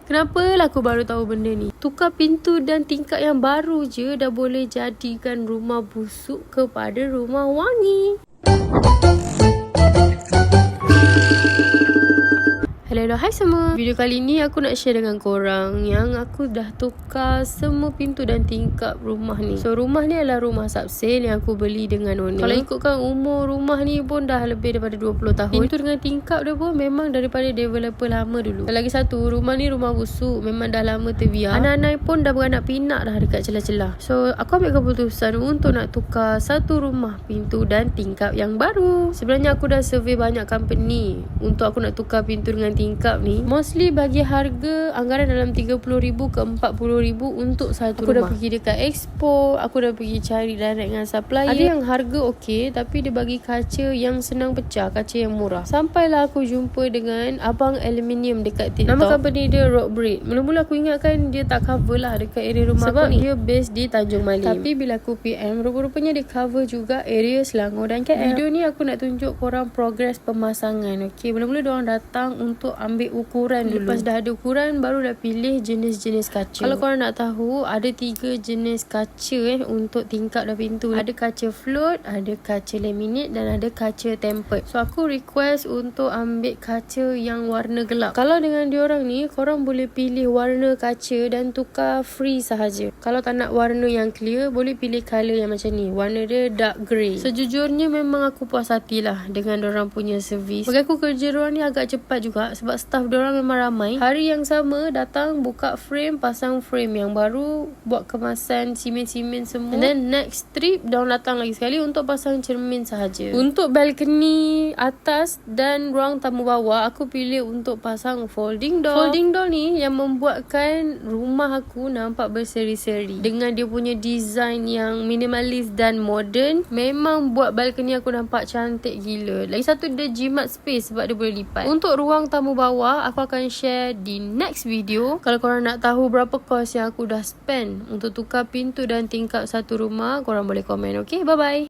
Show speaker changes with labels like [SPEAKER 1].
[SPEAKER 1] Kenapa lah aku baru tahu benda ni? Tukar pintu dan tingkap yang baru je dah boleh jadikan rumah busuk kepada rumah wangi. Hello, hai semua. Video kali ni aku nak share dengan korang yang aku dah tukar semua pintu dan tingkap rumah ni. So rumah ni adalah rumah subsale yang aku beli dengan owner. Kalau ikutkan umur rumah ni pun dah lebih daripada 20 tahun. Pintu dengan tingkap dia pun memang daripada developer lama dulu. Dan lagi satu, rumah ni rumah busuk, memang dah lama terbiar. Anak-anak pun dah beranak pinak dah dekat celah-celah. So aku ambil keputusan untuk nak tukar satu rumah pintu dan tingkap yang baru. Sebenarnya aku dah survey banyak company untuk aku nak tukar pintu dengan tingkap ni. Mostly bagi harga anggaran dalam 30,000 ke 40,000 untuk satu rumah. Aku dah pergi dekat Expo, aku dah pergi cari direct dengan supplier. Ada yang harga okey tapi dia bagi kaca yang senang pecah, kaca yang murah. Sampailah aku jumpa dengan abang aluminium dekat TikTok. Nama company dia Rockbrick. Mula-mula aku ingatkan dia tak cover lah dekat area rumah sebab aku ni. Dia base di Tanjung Malim. Tapi bila aku PM, rupa-rupanya dia cover juga area Selangor dan KL. Video ni aku nak tunjuk korang progress pemasangan. Okey, mula-mula diorang datang untuk ambil ukuran dulu. Lepas dah ada ukuran, baru dah pilih jenis-jenis kaca. Kalau korang nak tahu, ada 3 jenis kaca untuk tingkap dan pintu. Ada kaca float, ada kaca laminate dan ada kaca tempered. So aku request untuk ambil kaca yang warna gelap. Kalau dengan diorang ni, korang boleh pilih warna kaca dan tukar free sahaja. Kalau tak nak warna yang clear, boleh pilih colour yang macam ni. Warna dia dark grey. Sejujurnya memang aku puas hati lah dengan diorang punya servis. Bagi aku kerja diorang ni agak cepat juga sebab staff diorang memang ramai. Hari yang sama datang, buka frame, pasang frame yang baru, buat kemasan simen-simen semua. And then next trip diorang datang lagi sekali untuk pasang cermin sahaja. Untuk balcony atas dan ruang tamu bawah, aku pilih untuk pasang folding door. Folding door ni yang membuatkan rumah aku nampak berseri-seri. Dengan dia punya design yang minimalis dan modern, memang buat balcony aku nampak cantik gila. Lagi satu, dia jimat space sebab dia boleh lipat. Untuk ruang tamu bawah, aku akan share di next video. Kalau korang nak tahu berapa kos yang aku dah spend untuk tukar pintu dan tingkap satu rumah, korang boleh komen. Okay, bye-bye.